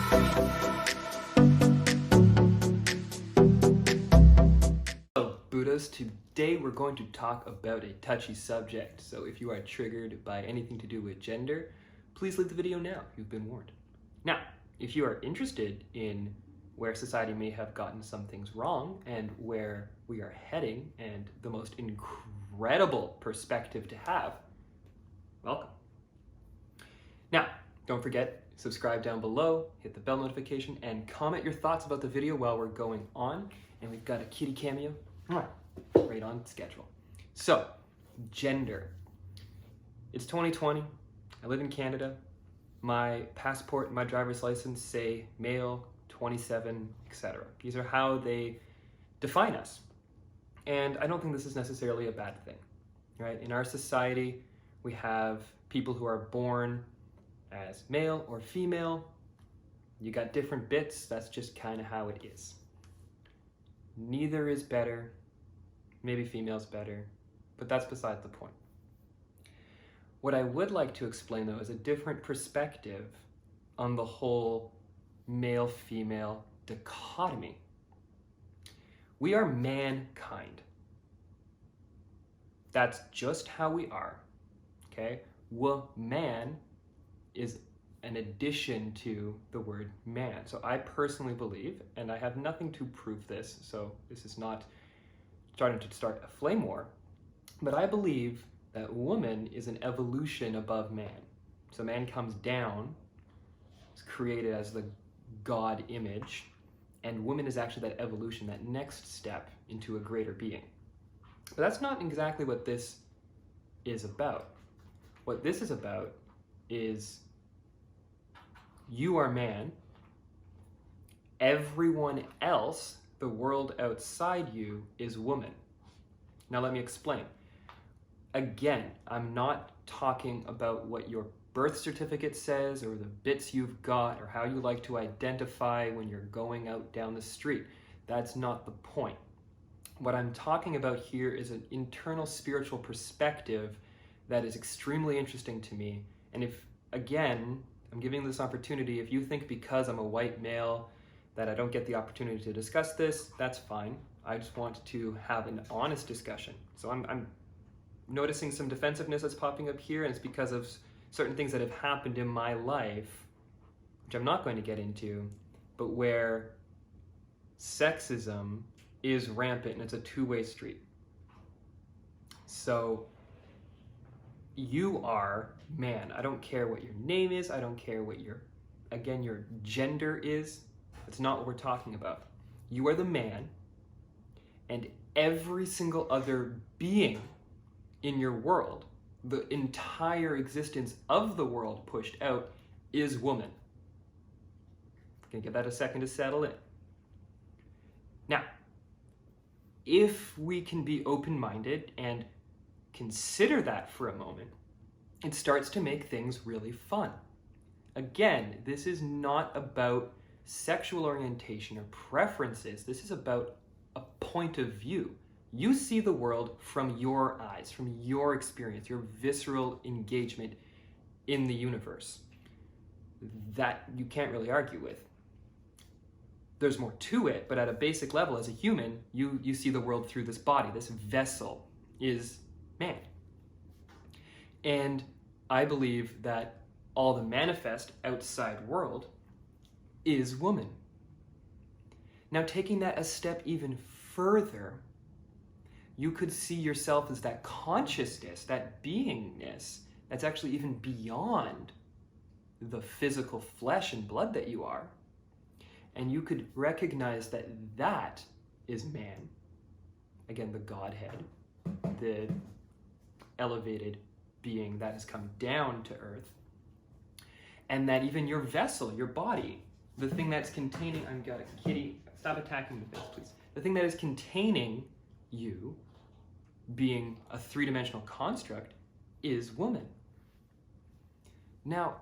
Hello Buddhas, today we're going to talk about a touchy subject, so if you are triggered by anything to do with gender, please leave the video now, you've been warned. Now, if you are interested in where society may have gotten some things wrong and where we are heading and the most incredible perspective to have, welcome. Now, don't forget, subscribe down below, hit the bell notification, and comment your thoughts about the video while we're going on. And we've got a kitty cameo right on schedule. So, gender. It's 2020. I live in Canada. My passport and my driver's license say male, 27, etc. These are how they define us. And I don't think this is necessarily a bad thing, right? In our society, we have people who are born as male or female. You got different bits, that's just kind of how it is. Neither is better, maybe female's better, but that's beside the point. What I would like to explain though is a different perspective on the whole male-female dichotomy. We are mankind. That's just how we are, okay? Man is an addition to the word man. So I personally believe, and I have nothing to prove this, so this is not starting to start a flame war, but I believe that woman is an evolution above man. So man comes down, is created as the God image, and woman is actually that evolution, that next step into a greater being. But that's not exactly what this is about. What this is about is you are man, everyone else, the world outside you, is woman. Now let me explain. Again, I'm not talking about what your birth certificate says or the bits you've got or how you like to identify when you're going out down the street. That's not the point. What I'm talking about here is an internal spiritual perspective that is extremely interesting to me. And if, again, I'm giving this opportunity, if you think because I'm a white male that I don't get the opportunity to discuss this, that's fine. I just want to have an honest discussion. So I'm noticing some defensiveness that's popping up here, and it's because of certain things that have happened in my life, which I'm not going to get into, but where sexism is rampant and it's a two-way street. So you are man. I don't care what your name is. I don't care what your gender is. That's not what we're talking about. You are the man, and every single other being in your world, the entire existence of the world pushed out, is woman. Gonna give that a second to settle in. Now, if we can be open-minded and consider that for a moment, it starts to make things really fun. Again, this is not about sexual orientation or preferences. This is about a point of view. You see the world from your eyes, from your experience, your visceral engagement in the universe. That you can't really argue with. There's more to it, but at a basic level, as a human, you see the world through this body. This vessel is man. And I believe that all the manifest outside world is woman. Now, taking that a step even further, you could see yourself as that consciousness, that beingness, that's actually even beyond the physical flesh and blood that you are. And you could recognize that that is man. Again, the Godhead, the elevated being that has come down to earth. And that even your vessel, your body, the thing that's containing, I've got a kitty, stop attacking the fish, please. The thing that is containing you, being a three-dimensional construct, is woman. Now,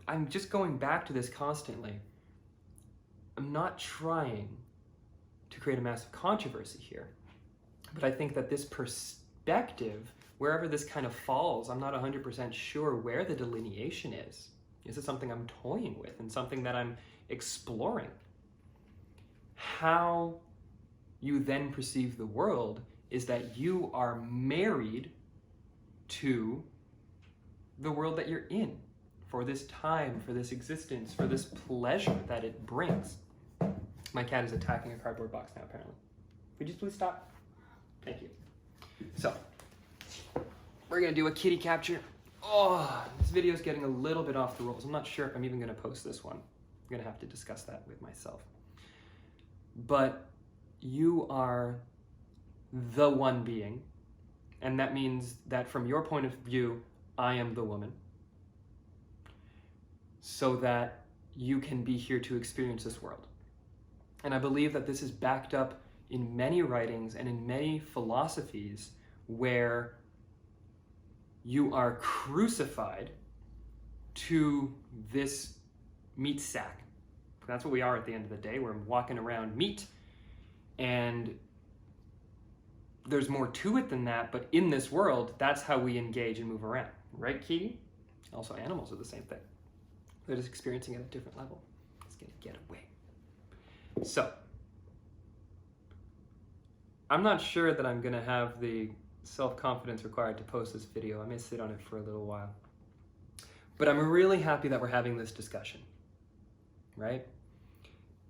I'm just going back to this constantly. I'm not trying to create a massive controversy here, but I think that this perspective, wherever this kind of falls, I'm not 100% sure where the delineation is. Is it something I'm toying with and something that I'm exploring? How you then perceive the world is that you are married to the world that you're in for this time, for this existence, for this pleasure that it brings. My cat is attacking a cardboard box now, apparently. Would you please stop? Thank you. So, we're gonna do a kitty capture. Oh, this video is getting a little bit off the rails. I'm not sure if I'm even gonna post this one. I'm gonna have to discuss that with myself. But you are the one being, and that means that from your point of view, I am the woman, so that you can be here to experience this world. And I believe that this is backed up in many writings and in many philosophies where you are crucified to this meat sack. That's what we are at the end of the day. We're walking around meat, and there's more to it than that, but in this world, that's how we engage and move around. Right, Kitty? Also, animals are the same thing. They're just experiencing it at a different level. It's gonna get away. So, I'm not sure that I'm gonna have the self-confidence required to post this video. I may sit on it for a little while. But I'm really happy that we're having this discussion, right?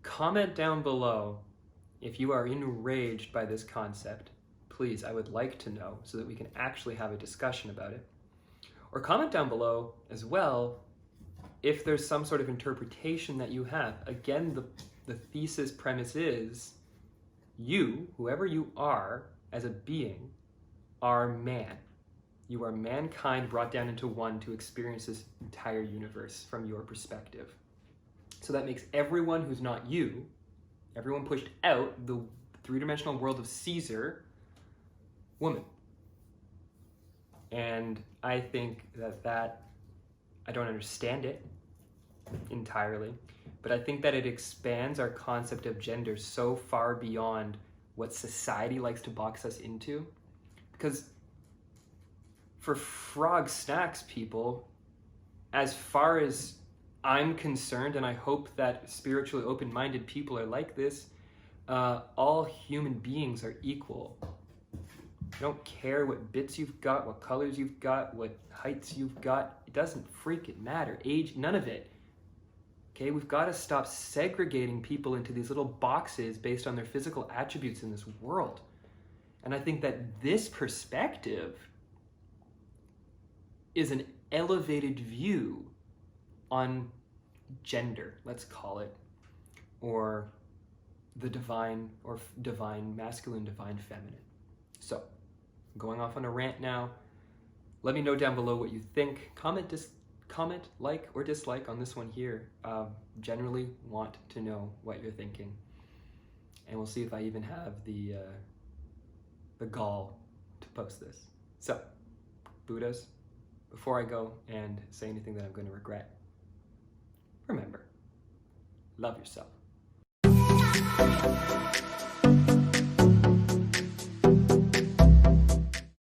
Comment down below if you are enraged by this concept. Please, I would like to know so that we can actually have a discussion about it. Or comment down below as well if there's some sort of interpretation that you have. Again, the thesis premise is you, whoever you are as a being, are man. You are mankind brought down into one to experience this entire universe from your perspective. So that makes everyone who's not you, everyone pushed out the three-dimensional world of Caesar, woman. And I think that I don't understand it entirely, but I think that it expands our concept of gender so far beyond what society likes to box us into. Because for frog snacks people, as far as I'm concerned, and I hope that spiritually open-minded people are like this, all human beings are equal. I don't care what bits you've got, what colors you've got, what heights you've got. It doesn't freaking matter. Age, none of it. Okay, we've got to stop segregating people into these little boxes based on their physical attributes in this world. And I think that this perspective is an elevated view on gender, let's call it, or the divine, or divine masculine, divine feminine. So, going off on a rant now. Let me know down below what you think. Comment, like, or dislike on this one here. Generally want to know what you're thinking. And we'll see if I even have the gall to post this. So, Buddhas, before I go and say anything that I'm going to regret, remember, love yourself.